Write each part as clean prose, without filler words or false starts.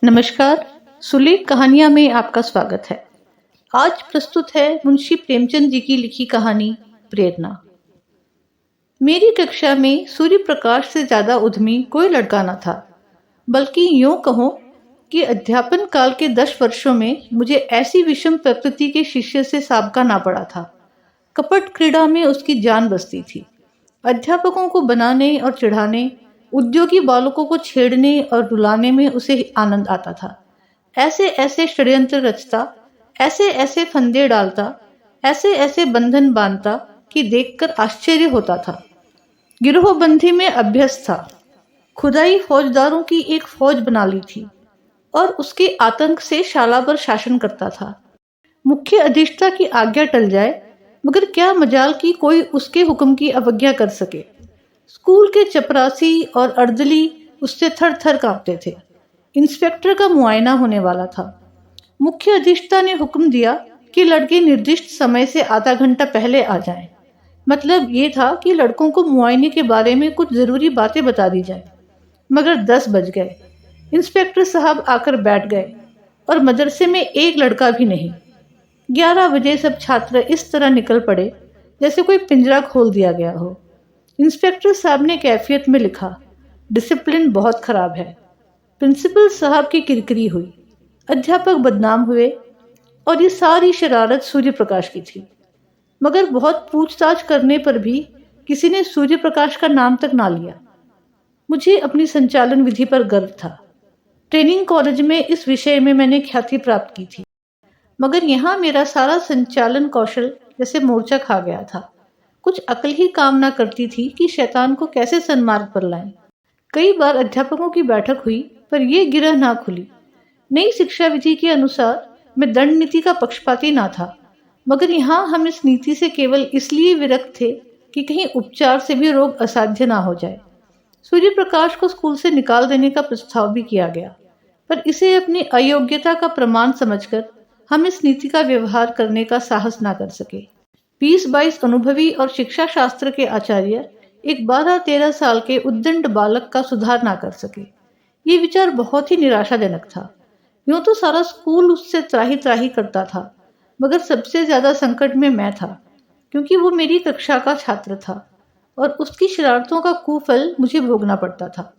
नमस्कार। सुलेख कहानियाँ में आपका स्वागत है। आज प्रस्तुत है मुंशी प्रेमचंद जी की लिखी कहानी प्रेरणा। मेरी कक्षा में सूर्य प्रकाश से ज्यादा उद्यमी कोई लड़का न था, बल्कि यूं कहो कि अध्यापन काल के 10 वर्षों में मुझे ऐसी विषम प्रकृति के शिष्य से साबका ना पड़ा था। कपट क्रीड़ा में उसकी जान बसती थी। अध्यापकों को बनाने और चिढ़ाने, उद्योगी बालकों को छेड़ने और रुलाने में उसे आनंद आता था। ऐसे ऐसे षड्यंत्र रचता, ऐसे ऐसे फंदे डालता, ऐसे ऐसे बंधन बांधता कि देखकर आश्चर्य होता था। गिरोहबंदी में अभ्यस्त था। खुदाई फौजदारों की एक फौज बना ली थी और उसके आतंक से शाला पर शासन करता था। मुख्य अधिष्ठा की आज्ञा टल जाए, मगर क्या मजाल की कोई उसके हुक्म की अवज्ञा कर सके। स्कूल के चपरासी और अर्दली उससे थर थर कांपते थे। इंस्पेक्टर का मुआयना होने वाला था। मुख्य अधिष्ठा ने हुक्म दिया कि लड़के निर्दिष्ट समय से आधा घंटा पहले आ जाएं। मतलब ये था कि लड़कों को मुआयने के बारे में कुछ जरूरी बातें बता दी जाए। मगर 10 बज गए। इंस्पेक्टर साहब आकर बैठ गए और मदरसे में एक लड़का भी नहीं। 11 बजे सब छात्र इस तरह निकल पड़े जैसे कोई पिंजरा खोल दिया गया हो। इंस्पेक्टर साहब ने कैफियत में लिखा, डिसिप्लिन बहुत खराब है। प्रिंसिपल साहब की किरकिरी हुई। अध्यापक बदनाम हुए और ये सारी शरारत सूर्य प्रकाश की थी। मगर बहुत पूछताछ करने पर भी किसी ने सूर्य प्रकाश का नाम तक ना लिया। मुझे अपनी संचालन विधि पर गर्व था। ट्रेनिंग कॉलेज में इस विषय में मैंने ख्याति प्राप्त की थी, मगर यहाँ मेरा सारा संचालन कौशल जैसे मोर्चा खा गया था। कुछ अकल ही काम ना करती थी कि शैतान को कैसे सन्मार्ग पर लाएं। कई बार अध्यापकों की बैठक हुई, पर यह गिरह ना खुली। नई शिक्षा विधि के अनुसार मैं दंड नीति का पक्षपाती ना था, मगर यहाँ हम इस नीति से केवल इसलिए विरक्त थे कि कहीं उपचार से भी रोग असाध्य ना हो जाए। सूर्य प्रकाश को स्कूल से निकाल देने का प्रस्ताव भी किया गया, पर इसे अपनी अयोग्यता का प्रमाण समझकर हम इस नीति का व्यवहार करने का साहस ना कर सके। 20-22 अनुभवी और शिक्षा शास्त्र के आचार्य एक 12-13 साल के उद्दंड बालक का सुधार ना कर सके। ये विचार बहुत ही निराशाजनक था। यूं तो सारा स्कूल उससे त्राही त्राही करता था, मगर सबसे ज्यादा संकट में मैं था, क्योंकि वो मेरी कक्षा का छात्र था और उसकी शरारतों का कुफल मुझे भोगना पड़ता था।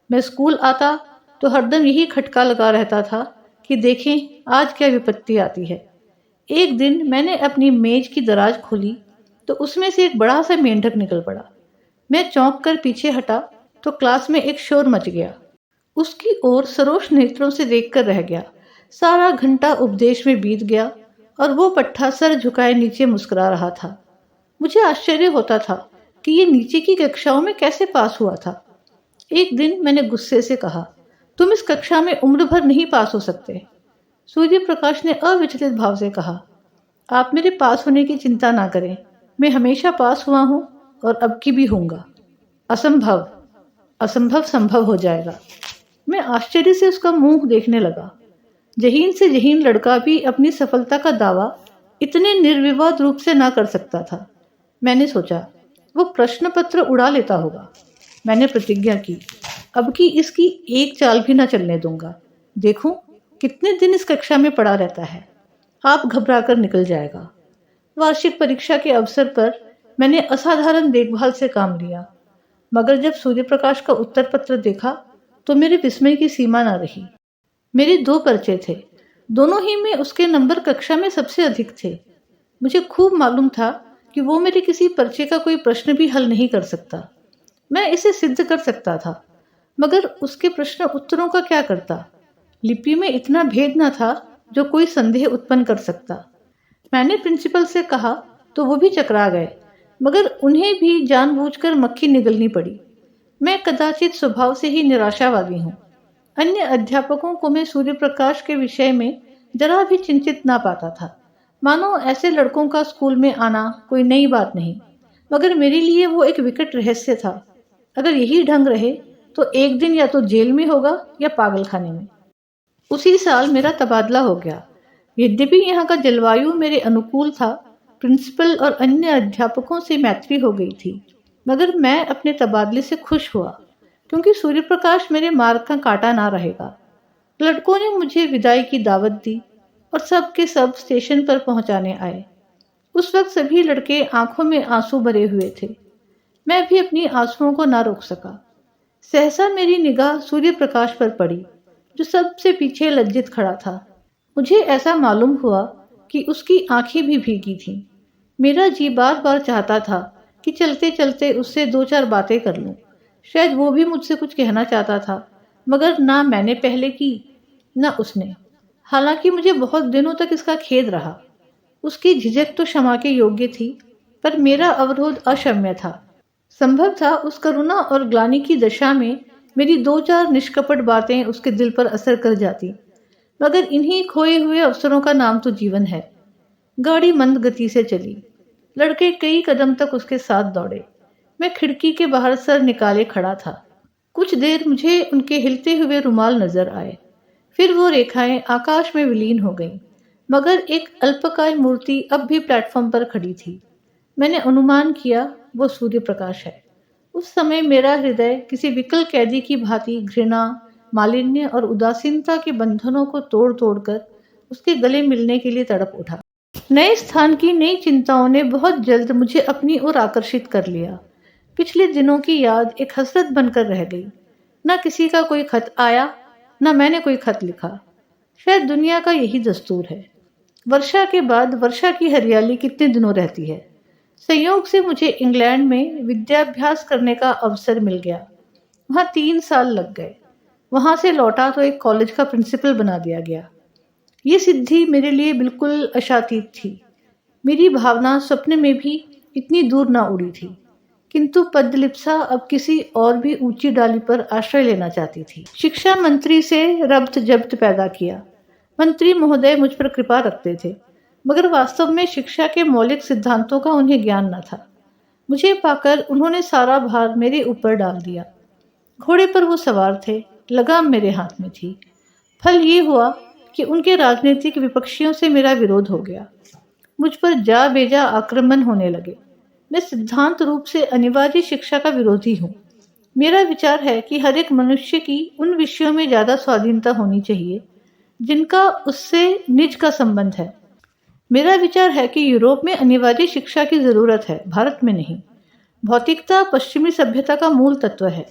मैं स्कूल आता तो हरदम यही खटका लगा रहता था कि देखें आज क्या विपत्ति आती है। एक दिन मैंने अपनी मेज की दराज खोली तो उसमें से एक बड़ा सा मेंढक निकल पड़ा। मैं चौंक कर पीछे हटा तो क्लास में एक शोर मच गया। उसकी ओर सरोष नेत्रों से देखकर रह गया। सारा घंटा उपदेश में बीत गया और वो पट्ठा सर झुकाए नीचे मुस्कुरा रहा था। मुझे आश्चर्य होता था कि ये नीचे की कक्षाओं में कैसे पास हुआ था। एक दिन मैंने गुस्से से कहा, तुम इस कक्षा में उम्र भर नहीं पास हो सकते। सूर्य प्रकाश ने अविचलित भाव से कहा, आप मेरे पास होने की चिंता ना करें, मैं हमेशा पास हुआ हूं और अब की भी होऊंगा। असंभव। असंभव संभव हो जाएगा। मैं आश्चर्य से उसका मुंह देखने लगा। जहीन से जहीन लड़का भी अपनी सफलता का दावा इतने निर्विवाद रूप से ना कर सकता था। मैंने सोचा वो प्रश्न पत्र उड़ा लेता होगा। मैंने प्रतिज्ञा की, अब की इसकी एक चाल भी ना चलने दूंगा। देखूं कितने दिन इस कक्षा में पड़ा रहता है, आप घबरा कर निकल जाएगा। वार्षिक परीक्षा के अवसर पर मैंने असाधारण देखभाल से काम लिया, मगर जब सूर्य प्रकाश का उत्तर पत्र देखा तो मेरे विस्मय की सीमा न रही। मेरे 2 पर्चे थे, दोनों ही में उसके नंबर कक्षा में सबसे अधिक थे। मुझे खूब मालूम था कि वो मेरे किसी पर्चे का कोई प्रश्न भी हल नहीं कर सकता। मैं इसे सिद्ध कर सकता था, मगर उसके प्रश्न उत्तरों का क्या करता। लिपि में इतना भेद न था जो कोई संदेह उत्पन्न कर सकता। मैंने प्रिंसिपल से कहा तो वो भी चकरा गए, मगर उन्हें भी जानबूझकर मक्खी निगलनी पड़ी। मैं कदाचित स्वभाव से ही निराशावादी हूँ। अन्य अध्यापकों को मैं सूर्य प्रकाश के विषय में जरा भी चिंतित ना पाता था, मानो ऐसे लड़कों का स्कूल में आना कोई नई बात नहीं। मगर मेरे लिए वो एक विकट रहस्य था। अगर यही ढंग रहे तो एक दिन या तो जेल में होगा या पागलखाने में। उसी साल मेरा तबादला हो गया। यद्यपि यहाँ का जलवायु मेरे अनुकूल था, प्रिंसिपल और अन्य अध्यापकों से मैत्री हो गई थी, मगर मैं अपने तबादले से खुश हुआ, क्योंकि सूर्य प्रकाश मेरे मार्ग का कांटा ना रहेगा। लड़कों ने मुझे विदाई की दावत दी और सब के सब स्टेशन पर पहुंचाने आए। उस वक्त सभी लड़के आंखों में आंसू भरे हुए थे। मैं भी अपनी आंसुओं को ना रोक सका। सहसा मेरी निगाह सूर्य प्रकाश पर पड़ी, जो सबसे पीछे लज्जित खड़ा था। मुझे ऐसा मालूम हुआ कि उसकी आंखें भी भीगी थीं। मेरा जी बार बार चाहता था कि चलते चलते उससे दो चार बातें कर लूं। शायद वो भी मुझसे कुछ कहना चाहता था, मगर ना मैंने पहले की ना उसने। हालांकि मुझे बहुत दिनों तक इसका खेद रहा। उसकी झिझक तो क्षमा के योग्य थी, पर मेरा अवरोध अक्षम्य था। संभव था उस करुणा और ग्लानि की दशा में मेरी दो चार निष्कपट बातें उसके दिल पर असर कर जाती, मगर इन्हीं खोए हुए अवसरों का नाम तो जीवन है। गाड़ी मंद गति से चली। लड़के कई कदम तक उसके साथ दौड़े। मैं खिड़की के बाहर सर निकाले खड़ा था। कुछ देर मुझे उनके हिलते हुए रुमाल नजर आए, फिर वो रेखाएं आकाश में विलीन हो गईं, मगर एक अल्पकाय मूर्ति अब भी प्लेटफॉर्म पर खड़ी थी। मैंने अनुमान किया वो सूर्य प्रकाश है। उस समय मेरा हृदय किसी विकल कैदी की भांति घृणा, मालिन्य और उदासीनता के बंधनों को तोड़ तोड़कर उसके गले मिलने के लिए तड़प उठा। नए स्थान की नई चिंताओं ने बहुत जल्द मुझे अपनी ओर आकर्षित कर लिया। पिछले दिनों की याद एक हसरत बनकर रह गई। न किसी का कोई खत आया, न मैंने कोई खत लिखा। शायद दुनिया का यही दस्तूर है। वर्षा के बाद वर्षा की हरियाली कितने दिनों रहती है। संयोग से मुझे इंग्लैंड में विद्याभ्यास करने का अवसर मिल गया। वहाँ 3 साल लग गए। वहाँ से लौटा तो एक कॉलेज का प्रिंसिपल बना दिया गया। ये सिद्धि मेरे लिए बिल्कुल आशातीत थी। मेरी भावना स्वप्न में भी इतनी दूर ना उड़ी थी, किंतु पदलिप्सा अब किसी और भी ऊंची डाली पर आश्रय लेना चाहती थी। शिक्षा मंत्री से रब्त जब्त पैदा किया। मंत्री महोदय मुझ पर कृपा रखते थे, मगर वास्तव में शिक्षा के मौलिक सिद्धांतों का उन्हें ज्ञान न था। मुझे पाकर उन्होंने सारा भार मेरे ऊपर डाल दिया। घोड़े पर वो सवार थे, लगाम मेरे हाथ में थी। फल ये हुआ कि उनके राजनीतिक विपक्षियों से मेरा विरोध हो गया। मुझ पर जा बेजा आक्रमण होने लगे। मैं सिद्धांत रूप से अनिवार्य शिक्षा का विरोधी हूँ। मेरा विचार है कि हर एक मनुष्य की उन विषयों में ज्यादा स्वाधीनता होनी चाहिए जिनका उससे निज का संबंध है। मेरा विचार है कि यूरोप में अनिवार्य शिक्षा की जरूरत है, भारत में नहीं। भौतिकता पश्चिमी सभ्यता का मूल तत्व है।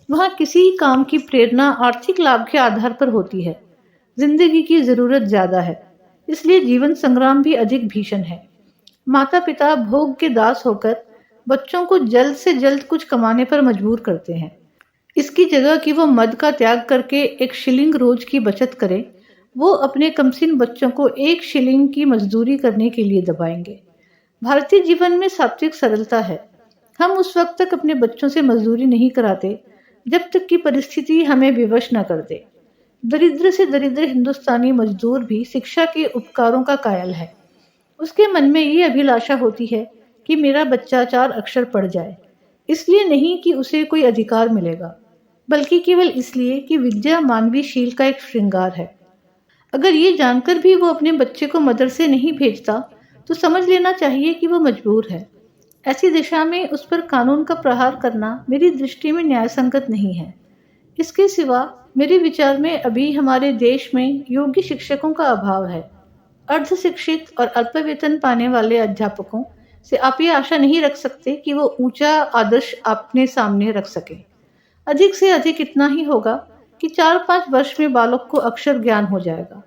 वहाँ किसी काम की प्रेरणा आर्थिक लाभ के आधार पर होती है। जिंदगी की जरूरत ज्यादा है, इसलिए जीवन संग्राम भी अधिक भीषण है। माता पिता भोग के दास होकर बच्चों को जल्द से जल्द कुछ कमाने पर मजबूर करते हैं। इसकी जगह कि वो मद का त्याग करके 1 शिलिंग रोज की बचत करें, वो अपने कमसिन बच्चों को 1 शिलिंग की मजदूरी करने के लिए दबाएंगे। भारतीय जीवन में सात्विक सरलता है। हम उस वक्त तक अपने बच्चों से मजदूरी नहीं कराते जब तक कि परिस्थिति हमें विवश न कर दे। दरिद्र से दरिद्र हिंदुस्तानी मजदूर भी शिक्षा के उपकारों का कायल है। उसके मन में ये अभिलाषा होती है कि मेरा बच्चा 4 अक्षर पढ़ जाए, इसलिए नहीं कि उसे कोई अधिकार मिलेगा, बल्कि केवल इसलिए कि विद्या मानवीय शील का एक श्रृंगार है। अगर ये जानकर भी वो अपने बच्चे को मदरसे नहीं भेजता, तो समझ लेना चाहिए कि वो मजबूर है। ऐसी दिशा में उस पर कानून का प्रहार करना मेरी दृष्टि में न्यायसंगत नहीं है। इसके सिवा मेरे विचार में अभी हमारे देश में योग्य शिक्षकों का अभाव है। अर्ध शिक्षित और अल्प वेतन पाने वाले अध्यापकों से आप ये आशा नहीं रख सकते कि वो ऊंचा आदर्श अपने सामने रख सके। अधिक से अधिक इतना ही होगा कि 4-5 वर्ष में बालक को अक्षर ज्ञान हो जाएगा।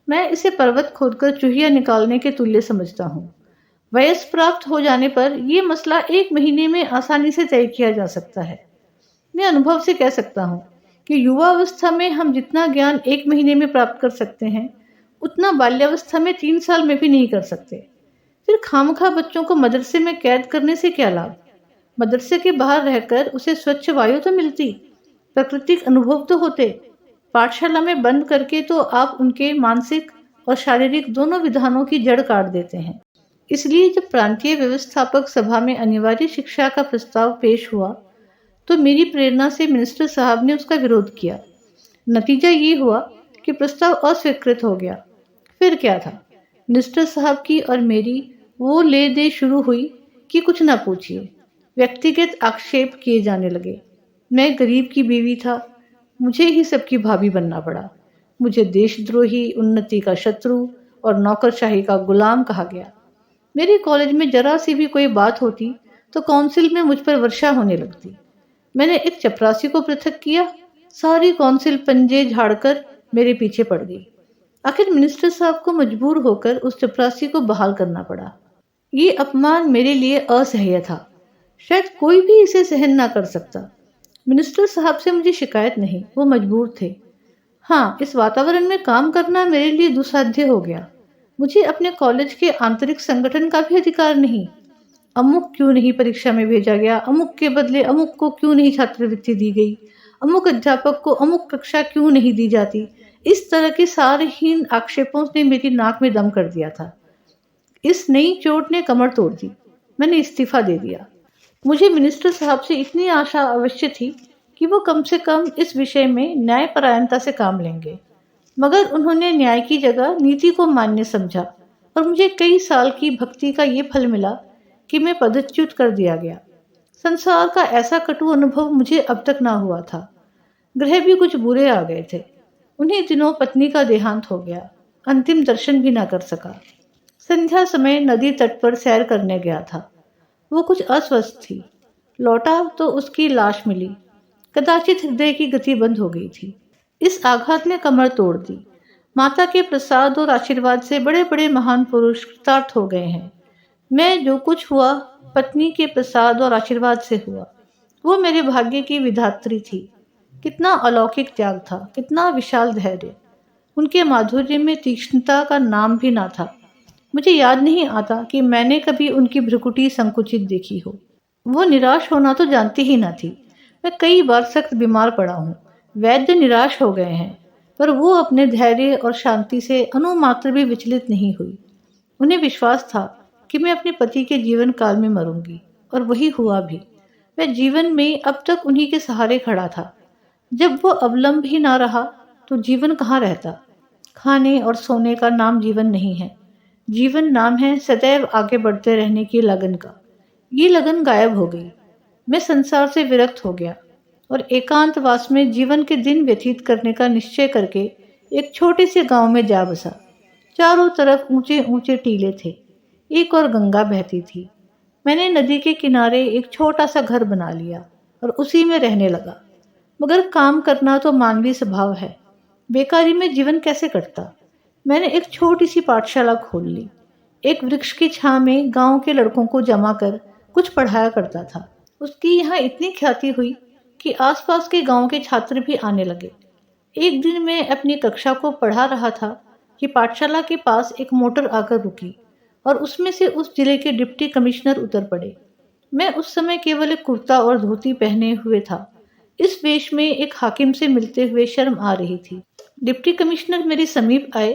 मैं इसे पर्वत खोदकर चूहिया निकालने के तुल्य समझता हूँ। वयस्क प्राप्त हो जाने पर यह मसला 1 महीने में आसानी से तय किया जा सकता है। मैं अनुभव से कह सकता हूँ कि युवावस्था में हम जितना ज्ञान 1 महीने में प्राप्त कर सकते हैं, उतना बाल्यावस्था में 3 साल में भी नहीं कर सकते। फिर खामखा बच्चों को मदरसे में कैद करने से क्या लाभ? मदरसे के बाहर रहकर उसे स्वच्छ वायु तो मिलती, प्राकृतिक अनुभव तो होते। पाठशाला में बंद करके तो आप उनके मानसिक और शारीरिक दोनों विधानों की जड़ काट देते हैं। इसलिए जब प्रांतीय व्यवस्थापक सभा में अनिवार्य शिक्षा का प्रस्ताव पेश हुआ, तो मेरी प्रेरणा से मिनिस्टर साहब ने उसका विरोध किया। नतीजा ये हुआ कि प्रस्ताव अस्वीकृत हो गया। फिर क्या था, मिनिस्टर साहब की और मेरी वो ले दे शुरू हुई कि कुछ ना पूछिए। व्यक्तिगत आक्षेप किए जाने लगे। मैं गरीब की बीवी था, मुझे ही सबकी भाभी बनना पड़ा। मुझे देशद्रोही, उन्नति का शत्रु और नौकरशाही का गुलाम कहा गया। मेरे कॉलेज में जरा सी भी कोई बात होती तो काउंसिल में मुझ पर वर्षा होने लगती। मैंने एक चपरासी को पृथक किया, सारी काउंसिल पंजे झाड़कर मेरे पीछे पड़ गई। आखिर मिनिस्टर साहब को मजबूर होकर उस चपरासी को बहाल करना पड़ा। ये अपमान मेरे लिए असह्य था। शायद कोई भी इसे सहन ना कर सकता। मिनिस्टर साहब से मुझे शिकायत नहीं, वो मजबूर थे। हाँ, इस वातावरण में काम करना मेरे लिए दुस्साध्य हो गया। मुझे अपने कॉलेज के आंतरिक संगठन का भी अधिकार नहीं। अमुक क्यों नहीं परीक्षा में भेजा गया, अमुक के बदले अमुक को क्यों नहीं छात्रवृत्ति दी गई, अमुक अध्यापक को अमुक कक्षा क्यों नहीं दी जाती। इस तरह के सारे हीन आक्षेपों ने मेरी नाक में दम कर दिया था। इस नई चोट ने कमर तोड़ दी। मैंने इस्तीफा दे दिया। मुझे मिनिस्टर साहब से इतनी आशा अवश्य थी कि वो कम से कम इस विषय में न्यायपरायणता से काम लेंगे, मगर उन्होंने न्याय की जगह नीति को मान्य समझा और मुझे कई साल की भक्ति का ये फल मिला कि मैं पदच्युत कर दिया गया। संसार का ऐसा कटु अनुभव मुझे अब तक ना हुआ था। ग्रह भी कुछ बुरे आ गए थे। उन्हीं दिनों पत्नी का देहांत हो गया। अंतिम दर्शन भी ना कर सका। संध्या समय नदी तट पर सैर करने गया था। वो कुछ अस्वस्थ थी। लौटा तो उसकी लाश मिली। कदाचित हृदय की गति बंद हो गई थी। इस आघात ने कमर तोड़ दी। माता के प्रसाद और आशीर्वाद से बड़े बड़े महान पुरुष कृतार्थ हो गए हैं। मैं जो कुछ हुआ पत्नी के प्रसाद और आशीर्वाद से हुआ। वो मेरे भाग्य की विधात्री थी। कितना अलौकिक त्याग था, कितना विशाल धैर्य। उनके माधुर्य में तीक्ष्णता का नाम भी ना था। मुझे याद नहीं आता कि मैंने कभी उनकी भ्रुकुटी संकुचित देखी हो। वो निराश होना तो जानती ही ना थी। मैं कई बार सख्त बीमार पड़ा हूँ। वैद्य निराश हो गए हैं, पर वो अपने धैर्य और शांति से अनुमात्र भी विचलित नहीं हुई। उन्हें विश्वास था कि मैं अपने पति के जीवन काल में मरूंगी, और वही हुआ भी। मैं जीवन में अब तक उन्हीं के सहारे खड़ा था। जब वो अवलंब ही ना रहा तो जीवन कहाँ रहता। खाने और सोने का नाम जीवन नहीं है। जीवन नाम है सदैव आगे बढ़ते रहने की लगन का। ये लगन गायब हो गई। मैं संसार से विरक्त हो गया और एकांतवास में जीवन के दिन व्यतीत करने का निश्चय करके एक छोटे से गांव में जा बसा। चारों तरफ ऊंचे ऊंचे टीले थे। एक और गंगा बहती थी। मैंने नदी के किनारे एक छोटा सा घर बना लिया और उसी में रहने लगा। मगर काम करना तो मानवीय स्वभाव है। बेकारी में जीवन कैसे कटता। मैंने एक छोटी सी पाठशाला खोल ली। एक वृक्ष की छां में गांव के लड़कों को जमा कर कुछ पढ़ाया करता था। उसकी यहाँ इतनी ख्याति हुई कि आसपास के गांव के छात्र भी आने लगे। एक दिन मैं अपनी कक्षा को पढ़ा रहा था कि पाठशाला के पास एक मोटर आकर रुकी और उसमें से उस जिले के डिप्टी कमिश्नर उतर पड़े। मैं उस समय केवल एक कुर्ता और धोती पहने हुए था। इस वेश में एक हाकिम से मिलते हुए शर्म आ रही थी। डिप्टी कमिश्नर मेरे समीप आए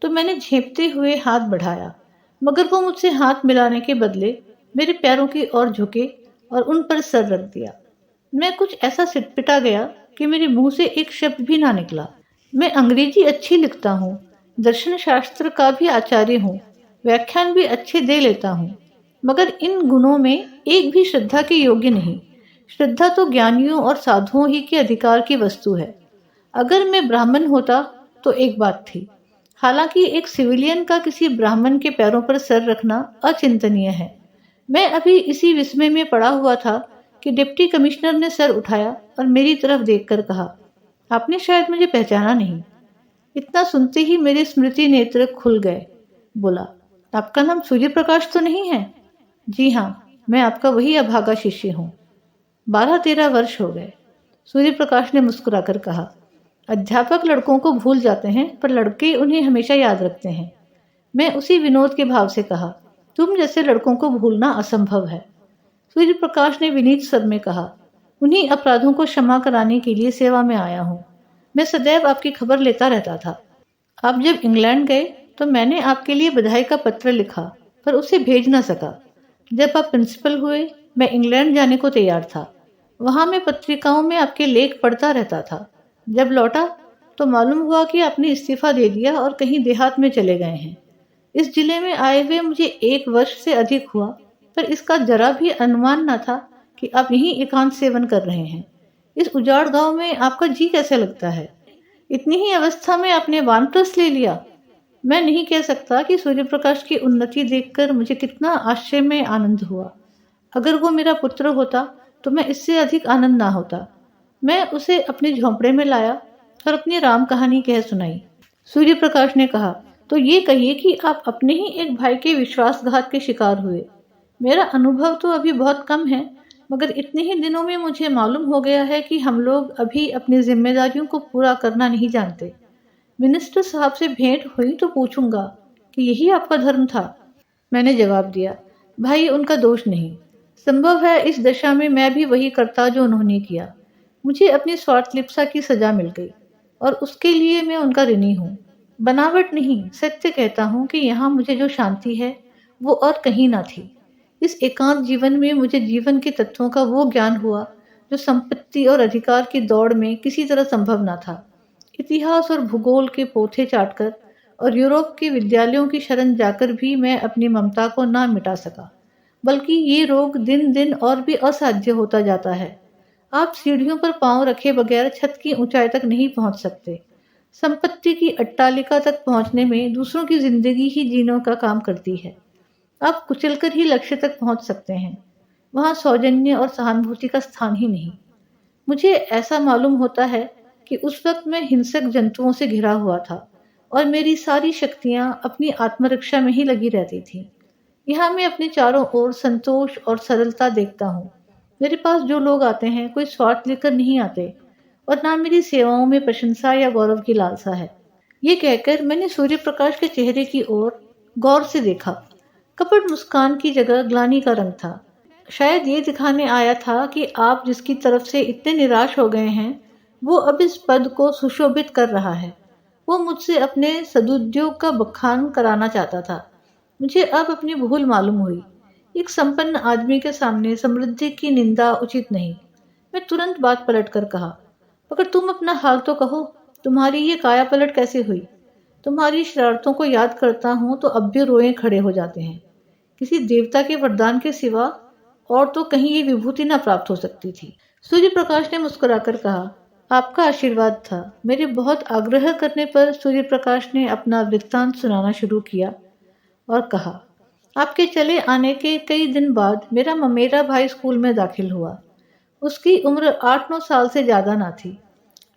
तो मैंने झेंपते हुए हाथ बढ़ाया, मगर वो मुझसे हाथ मिलाने के बदले मेरे पैरों की ओर झुके और उन पर सर रख दिया। मैं कुछ ऐसा सिटपिटा गया कि मेरे मुंह से एक शब्द भी ना निकला। मैं अंग्रेजी अच्छी लिखता हूँ, दर्शन शास्त्र का भी आचार्य हूँ, व्याख्यान भी अच्छे दे लेता हूँ, मगर इन गुणों में एक भी श्रद्धा के योग्य नहीं। श्रद्धा तो ज्ञानियों और साधुओं ही के अधिकार की वस्तु है। अगर मैं ब्राह्मण होता तो एक बात थी, हालांकि एक सिविलियन का किसी ब्राह्मण के पैरों पर सर रखना अचिंतनीय है। मैं अभी इसी विस्मय में पड़ा हुआ था कि डिप्टी कमिश्नर ने सर उठाया और मेरी तरफ देखकर कहा, आपने शायद मुझे पहचाना नहीं। इतना सुनते ही मेरे स्मृति नेत्र खुल गए। बोला, आपका नाम सूर्य प्रकाश तो नहीं है? जी हाँ, मैं आपका वही अभागा शिष्य हूँ। 12-13 वर्ष हो गए। सूर्य प्रकाश ने मुस्कुराकर कहा, अध्यापक लड़कों को भूल जाते हैं पर लड़के उन्हें हमेशा याद रखते हैं। मैं उसी विनोद के भाव से कहा, तुम जैसे लड़कों को भूलना असंभव है। सूर्य प्रकाश ने विनीत स्वर में कहा, उन्हीं अपराधों को क्षमा कराने के लिए सेवा में आया हूँ। मैं सदैव आपकी खबर लेता रहता था। आप जब इंग्लैंड गए तो मैंने आपके लिए बधाई का पत्र लिखा, पर उसे भेज न सका। जब आप प्रिंसिपल हुए मैं इंग्लैंड जाने को तैयार था। वहाँ मैं पत्रिकाओं में आपके लेख पढ़ता रहता था। जब लौटा तो मालूम हुआ कि आपने इस्तीफा दे दिया और कहीं देहात में चले गए हैं। इस जिले में आए हुए मुझे 1 वर्ष से अधिक हुआ, पर इसका जरा भी अनुमान न था कि आप यहीं एकांत सेवन कर रहे हैं। इस उजाड़ गांव में आपका जी कैसे लगता है? इतनी ही अवस्था में आपने वानप्रस्थ ले लिया। मैं नहीं कह सकता कि सूर्य प्रकाश की उन्नति देखकर मुझे कितना आश्चर्य में आनंद हुआ। अगर वो मेरा पुत्र होता तो मैं इससे अधिक आनंद ना होता। मैं उसे अपने झोंपड़े में लाया और अपनी राम कहानी कह सुनाई। सूर्य प्रकाश ने कहा, तो ये कहिए कि आप अपने ही एक भाई के विश्वासघात के शिकार हुए। मेरा अनुभव तो अभी बहुत कम है, मगर इतने ही दिनों में मुझे मालूम हो गया है कि हम लोग अभी अपनी जिम्मेदारियों को पूरा करना नहीं जानते। मिनिस्टर साहब से भेंट हुई तो पूछूंगा कि यही आपका धर्म था। मैंने जवाब दिया, भाई उनका दोष नहीं। संभव है इस दशा में मैं भी वही करता जो उन्होंने किया। मुझे अपनी स्वार्थलिप्सा की सजा मिल गई और उसके लिए मैं उनका ऋणी हूँ। बनावट नहीं, सत्य कहता हूँ कि यहाँ मुझे जो शांति है वो और कहीं ना थी। इस एकांत जीवन में मुझे जीवन के तत्वों का वो ज्ञान हुआ जो संपत्ति और अधिकार की दौड़ में किसी तरह संभव न था। इतिहास और भूगोल के पोथे चाटकर और यूरोप के विद्यालयों की शरण जाकर भी मैं अपनी ममता को ना मिटा सका, बल्कि ये रोग दिन दिन और भी असाध्य होता जाता है। आप सीढ़ियों पर पांव रखे बगैर छत की ऊंचाई तक नहीं पहुंच सकते। संपत्ति की अट्टालिका तक पहुंचने में दूसरों की जिंदगी ही जीने का काम करती है। आप कुचलकर ही लक्ष्य तक पहुंच सकते हैं। वहां सौजन्य और सहानुभूति का स्थान ही नहीं। मुझे ऐसा मालूम होता है कि उस वक्त मैं हिंसक जंतुओं से घिरा हुआ था और मेरी सारी शक्तियां अपनी आत्मरक्षा में ही लगी रहती थी। यहाँ मैं अपने चारों ओर संतोष और सरलता देखता हूँ। मेरे पास जो लोग आते हैं कोई स्वार्थ लेकर नहीं आते और ना मेरी सेवाओं में प्रशंसा या गौरव की लालसा है। ये कहकर मैंने सूर्य प्रकाश के चेहरे की ओर गौर से देखा। कपट मुस्कान की जगह ग्लानि का रंग था। शायद ये दिखाने आया था कि आप जिसकी तरफ से इतने निराश हो गए हैं वो अब इस पद को सुशोभित कर रहा है। वो मुझसे अपने सदुद्योग का बखान कराना चाहता था। मुझे अब अपनी भूल मालूम हुई। एक संपन्न आदमी के सामने समृद्धि की निंदा उचित नहीं। मैं तुरंत बात पलट कर कहा, मगर तुम अपना हाल तो कहो, तुम्हारी ये काया पलट कैसे हुई? तुम्हारी शरारतों को याद करता हूँ तो अब भी रोए खड़े हो जाते हैं। किसी देवता के वरदान के सिवा और तो कहीं ये विभूति न प्राप्त हो सकती थी। सूर्य प्रकाश ने मुस्कुराकर कहा, आपका आशीर्वाद था। मेरे बहुत आग्रह करने पर सूर्य प्रकाश ने अपना वृत्तांत सुनाना शुरू किया और कहा, आपके चले आने के कई दिन बाद मेरा ममेरा भाई स्कूल में दाखिल हुआ। उसकी उम्र 8-9 साल से ज़्यादा ना थी।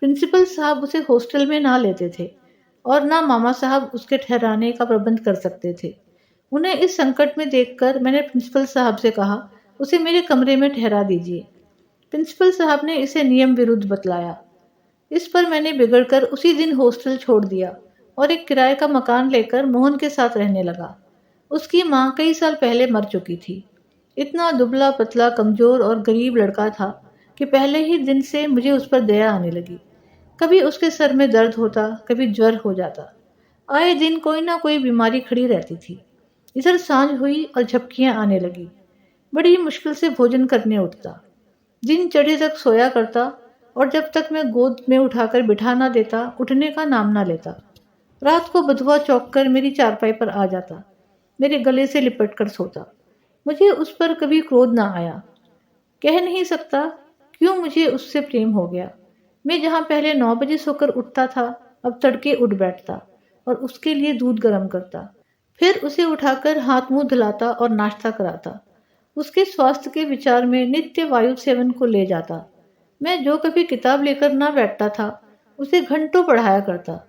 प्रिंसिपल साहब उसे हॉस्टल में ना लेते थे और ना मामा साहब उसके ठहराने का प्रबंध कर सकते थे। उन्हें इस संकट में देखकर मैंने प्रिंसिपल साहब से कहा, उसे मेरे कमरे में ठहरा दीजिए। प्रिंसिपल साहब ने इसे नियम विरुद्ध बतलाया। इस पर मैंने बिगड़कर उसी दिन हॉस्टल छोड़ दिया और एक किराए का मकान लेकर मोहन के साथ रहने लगा। उसकी माँ कई साल पहले मर चुकी थी। इतना दुबला पतला कमजोर और गरीब लड़का था कि पहले ही दिन से मुझे उस पर दया आने लगी। कभी उसके सर में दर्द होता, कभी ज्वर हो जाता। आए दिन कोई ना कोई बीमारी खड़ी रहती थी। इधर सांझ हुई और झपकियां आने लगी। बड़ी मुश्किल से भोजन करने उठता। दिन चढ़े तक सोया करता और जब तक मैं गोद में उठाकर बिठा ना देता उठने का नाम ना लेता। रात को बधुआ चौंक कर मेरी चारपाई पर आ जाता, मेरे गले से लिपट कर सोता। मुझे उस पर कभी क्रोध ना आया। कह नहीं सकता क्यों मुझे उससे प्रेम हो गया। मैं जहाँ पहले 9 बजे सोकर उठता था अब तड़के उठ बैठता और उसके लिए दूध गर्म करता, फिर उसे उठाकर हाथ मुंह धुलाता और नाश्ता कराता। उसके स्वास्थ्य के विचार में नित्य वायु सेवन को ले जाता। मैं जो कभी किताब लेकर ना बैठता था उसे घंटों पढ़ाया करता।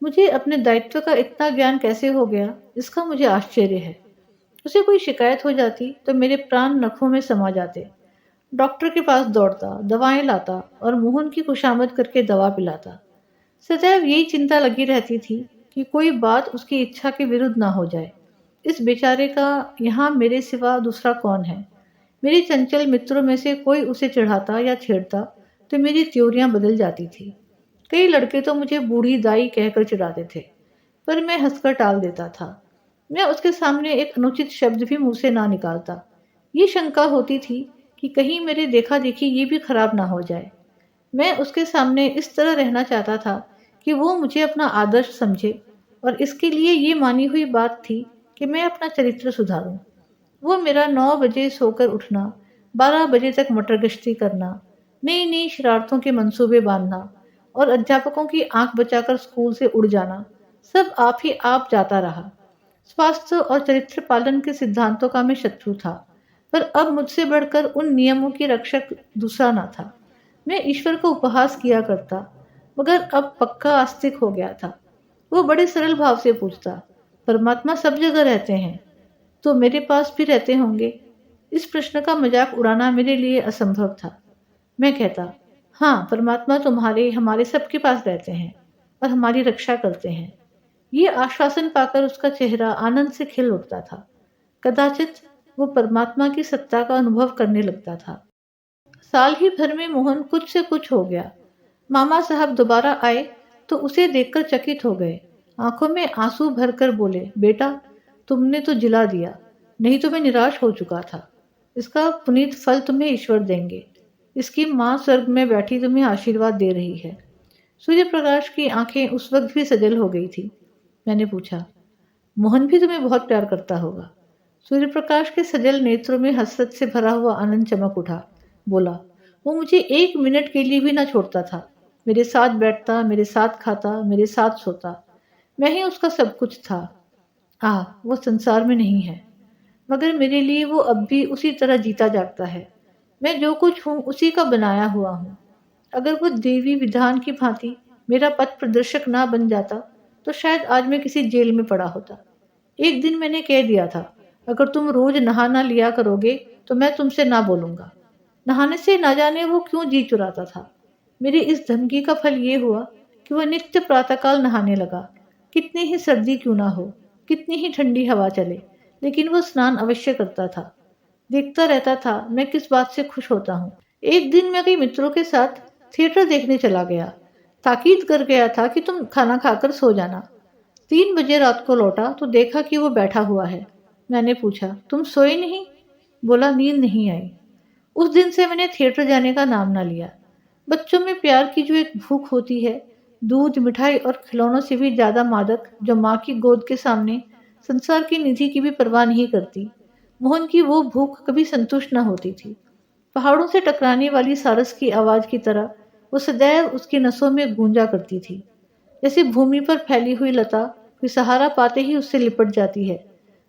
मुझे अपने दायित्व का इतना ज्ञान कैसे हो गया, इसका मुझे आश्चर्य है। उसे कोई शिकायत हो जाती तो मेरे प्राण नखों में समा जाते। डॉक्टर के पास दौड़ता, दवाएं लाता और मोहन की खुशामद करके दवा पिलाता। सदैव यही चिंता लगी रहती थी कि कोई बात उसकी इच्छा के विरुद्ध ना हो जाए। इस बेचारे का यहाँ मेरे सिवा दूसरा कौन है? मेरे चंचल मित्रों में से कोई उसे चढ़ाता या छेड़ता तो मेरी त्योरियां बदल जाती थी। कई लड़के तो मुझे बूढ़ी दाई कहकर चिढ़ाते थे, पर मैं हंसकर टाल देता था। मैं उसके सामने एक अनुचित शब्द भी मुंह से ना निकालता। ये शंका होती थी कि कहीं मेरे देखा देखी ये भी खराब ना हो जाए। मैं उसके सामने इस तरह रहना चाहता था कि वो मुझे अपना आदर्श समझे और इसके लिए ये मानी हुई बात थी कि मैं अपना चरित्र सुधारूं। वो मेरा 9 बजे सोकर उठना, 12 बजे तक मटर गश्ती करना, नई नई शरारतों के मंसूबे बांधना और अध्यापकों की आंख बचाकर स्कूल से उड़ जाना, सब आप ही आप जाता रहा। स्वास्थ्य और चरित्र पालन के सिद्धांतों का मैं शत्रु था, पर अब मुझसे बढ़कर उन नियमों की रक्षक दूसरा ना था। मैं ईश्वर का उपहास किया करता, मगर अब पक्का आस्तिक हो गया था। वो बड़े सरल भाव से पूछता, परमात्मा सब जगह रहते हैं, तो मेरे पास भी रहते होंगे? इस प्रश्न का मजाक उड़ाना मेरे लिए असंभव था। मैं कहता, हाँ, परमात्मा तुम्हारे हमारे सबके पास रहते हैं और हमारी रक्षा करते हैं। ये आश्वासन पाकर उसका चेहरा आनंद से खिल उठता था। कदाचित वो परमात्मा की सत्ता का अनुभव करने लगता था। साल ही भर में मोहन कुछ से कुछ हो गया। मामा साहब दोबारा आए तो उसे देखकर चकित हो गए। आंखों में आंसू भरकर बोले, बेटा, तुमने तो जिला दिया, नहीं तो मैं निराश हो चुका था। इसका पुनीत फल तुम्हें ईश्वर देंगे। इसकी माँ स्वर्ग में बैठी तुम्हें आशीर्वाद दे रही है। सूर्य प्रकाश की आंखें उस वक्त भी सजल हो गई थी। मैंने पूछा, मोहन भी तुम्हें बहुत प्यार करता होगा? सूर्य प्रकाश के सजल नेत्रों में हसरत से भरा हुआ आनंद चमक उठा। बोला, वो मुझे एक मिनट के लिए भी ना छोड़ता था। मेरे साथ बैठता, मेरे साथ खाता, मेरे साथ सोता। मैं ही उसका सब कुछ था। वो संसार में नहीं है, मगर मेरे लिए वो अब भी उसी तरह जीता जागता है। मैं जो कुछ हूँ उसी का बनाया हुआ हूँ। अगर वो देवी विधान की भांति मेरा पथ प्रदर्शक ना बन जाता तो शायद आज मैं किसी जेल में पड़ा होता। एक दिन मैंने कह दिया था, अगर तुम रोज नहा ना लिया करोगे तो मैं तुमसे ना बोलूंगा। नहाने से ना जाने वो क्यों जी चुराता था। मेरी इस धमकी का फल ये हुआ कि वह नित्य प्रातःकाल नहाने लगा। कितनी ही सर्दी क्यों ना हो, कितनी ही ठंडी हवा चले, लेकिन वह स्नान अवश्य करता था। देखता रहता था मैं किस बात से खुश होता हूँ। एक दिन मैं कई मित्रों के साथ थिएटर देखने चला गया। ताकीद कर गया था कि तुम खाना खाकर सो जाना। 3 बजे रात को लौटा तो देखा कि वो बैठा हुआ है। मैंने पूछा, तुम सोए नहीं? बोला, नींद नहीं आई। उस दिन से मैंने थिएटर जाने का नाम ना लिया। बच्चों में प्यार की जो एक भूख होती है, दूध, मिठाई और खिलौनों से भी ज्यादा मादक, जो माँ की गोद के सामने संसार की निधि की भी परवाह नहीं करती, मोहन की वो भूख कभी संतुष्ट न होती थी। पहाड़ों से टकराने वाली सारस की आवाज की तरह वो सदैव उसकी नसों में गूंजा करती थी। जैसे भूमि पर फैली हुई लता कोई सहारा पाते ही उससे लिपट जाती है,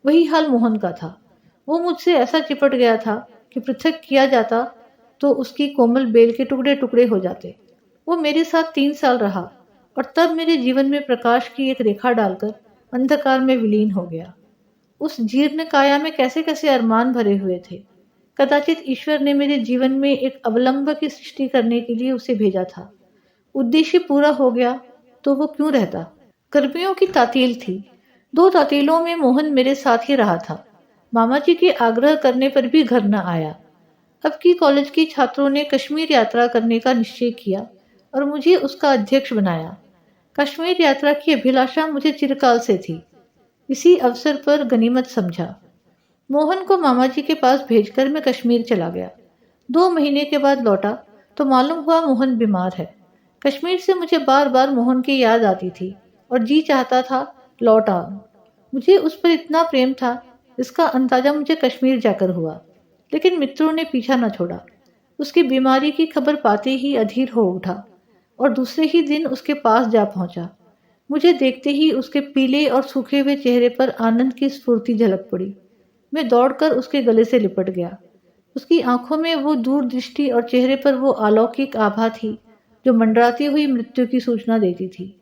वही हाल मोहन का था। वो मुझसे ऐसा चिपट गया था कि पृथक किया जाता तो उसकी कोमल बेल के टुकड़े टुकड़े हो जाते। वो मेरे साथ 3 साल रहा और तब मेरे जीवन में प्रकाश की एक रेखा डालकर अंधकार में विलीन हो गया। उस जीर्ण काया में कैसे कैसे अरमान भरे हुए थे। कदाचित ईश्वर ने मेरे जीवन में एक अवलंब की सृष्टि करने के लिए उसे भेजा था। उद्देश्य पूरा हो गया तो वो क्यों रहता। गर्मियों की तातील थी। 2 तातीलों में मोहन मेरे साथ ही रहा था। मामा जी के आग्रह करने पर भी घर न आया। अब की कॉलेज के छात्रों ने कश्मीर यात्रा करने का निश्चय किया और मुझे उसका अध्यक्ष बनाया। कश्मीर यात्रा की अभिलाषा मुझे चिरकाल से थी। इसी अवसर पर गनीमत समझा। मोहन को मामा जी के पास भेजकर मैं कश्मीर चला गया। 2 महीने के बाद लौटा तो मालूम हुआ मोहन बीमार है। कश्मीर से मुझे बार बार मोहन की याद आती थी और जी चाहता था लौट आऊं। मुझे उस पर इतना प्रेम था, इसका अंदाजा मुझे कश्मीर जाकर हुआ। लेकिन मित्रों ने पीछा न छोड़ा। उसकी बीमारी की खबर पाते ही अधीर हो उठा और दूसरे ही दिन उसके पास जा पहुंचा। मुझे देखते ही उसके पीले और सूखे हुए चेहरे पर आनंद की स्फूर्ति झलक पड़ी। मैं दौड़कर उसके गले से लिपट गया। उसकी आंखों में वो दूरदृष्टि और चेहरे पर वो अलौकिक आभा थी जो मंडराती हुई मृत्यु की सूचना देती थी।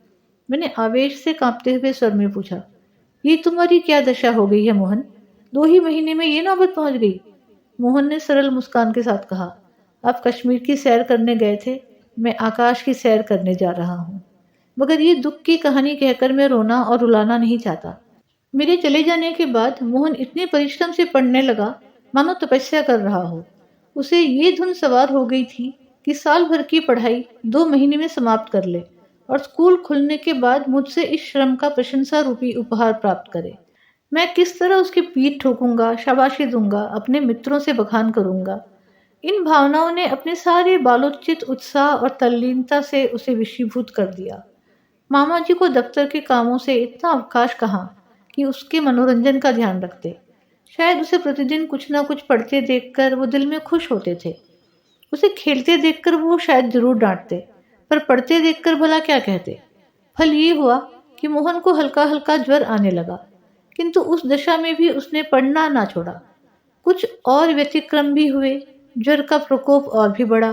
मैंने आवेश से कांपते हुए स्वर में पूछा, ये तुम्हारी क्या दशा हो गई है मोहन? 2 ही महीने में ये नौबत पहुंच गई? मोहन ने सरल मुस्कान के साथ कहा, आप कश्मीर की सैर करने गए थे, मैं आकाश की सैर करने जा रहा हूँ। मगर ये दुख की कहानी कहकर मैं रोना और रुलाना नहीं चाहता। मेरे चले जाने के बाद मोहन इतने परिश्रम से पढ़ने लगा मानो तपस्या कर रहा हो। उसे ये धुन सवार हो गई थी कि साल भर की पढ़ाई 2 महीने में समाप्त कर ले और स्कूल खुलने के बाद मुझसे इस श्रम का प्रशंसा रूपी उपहार प्राप्त करे। मैं किस तरह उसकी पीठ ठोकूंगा, शाबाशी दूंगा, अपने मित्रों से बखान करूंगा। इन भावनाओं ने अपने सारे बालोचित उत्साह और तल्लीनता से उसे विशीभूत कर दिया। मामा जी को दफ्तर के कामों से इतना अवकाश कहाँ कि उसके मनोरंजन का ध्यान रखते। शायद उसे प्रतिदिन कुछ ना कुछ पढ़ते देखकर वो दिल में खुश होते थे। उसे खेलते देखकर वो शायद जरूर डांटते, पर पढ़ते देखकर भला क्या कहते। फल ये हुआ कि मोहन को हल्का हल्का ज्वर आने लगा, किंतु उस दशा में भी उसने पढ़ना ना छोड़ा। कुछ और व्यतिक्रम भी हुए, ज्वर का प्रकोप और भी बढ़ा,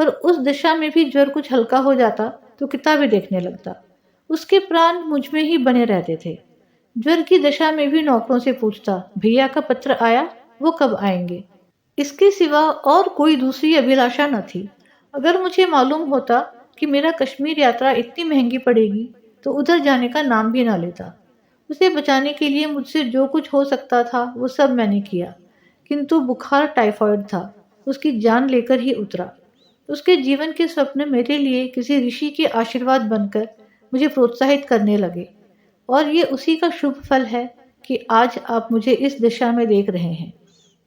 पर उस दशा में भी ज्वर कुछ हल्का हो जाता तो किताबें देखने लगता। उसके प्राण मुझ में ही बने रहते थे। ज्वर की दशा में भी नौकरों से पूछता, भैया का पत्र आया, वो कब आएंगे। इसके सिवा और कोई दूसरी अभिलाषा न थी। अगर मुझे मालूम होता कि मेरा कश्मीर यात्रा इतनी महंगी पड़ेगी तो उधर जाने का नाम भी ना लेता। उसे बचाने के लिए मुझसे जो कुछ हो सकता था वो सब मैंने किया, किंतु बुखार टाइफाइड था, उसकी जान लेकर ही उतरा। उसके जीवन के स्वप्न मेरे लिए किसी ऋषि के आशीर्वाद बनकर मुझे प्रोत्साहित करने लगे, और ये उसी का शुभ फल है कि आज आप मुझे इस दिशा में देख रहे हैं।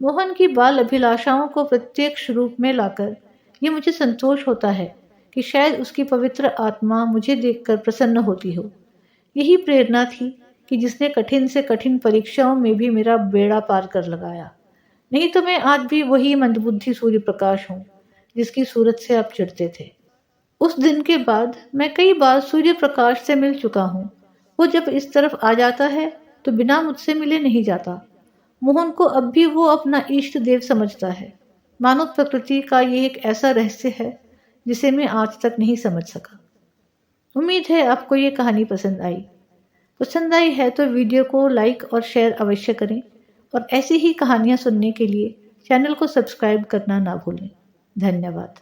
मोहन की बाल अभिलाषाओं को प्रत्यक्ष रूप में लाकर ये मुझे संतोष होता है कि शायद उसकी पवित्र आत्मा मुझे देखकर प्रसन्न होती हो। यही प्रेरणा थी कि जिसने कठिन से कठिन परीक्षाओं में भी मेरा बेड़ा पार कर लगाया। नहीं तो मैं आज भी वही मंदबुद्धि सूर्य प्रकाश हूँ जिसकी सूरत से आप चिढ़ते थे। उस दिन के बाद मैं कई बार सूर्य प्रकाश से मिल चुका हूँ। वो जब इस तरफ आ जाता है तो बिना मुझसे मिले नहीं जाता। मोहन को अब भी वो अपना इष्ट देव समझता है। मानव प्रकृति का ये एक ऐसा रहस्य है जिसे मैं आज तक नहीं समझ सका। उम्मीद है आपको ये कहानी पसंद आई। पसंद आई है तो वीडियो को लाइक और शेयर अवश्य करें, और ऐसी ही कहानियाँ सुनने के लिए चैनल को सब्सक्राइब करना ना भूलें। धन्यवाद।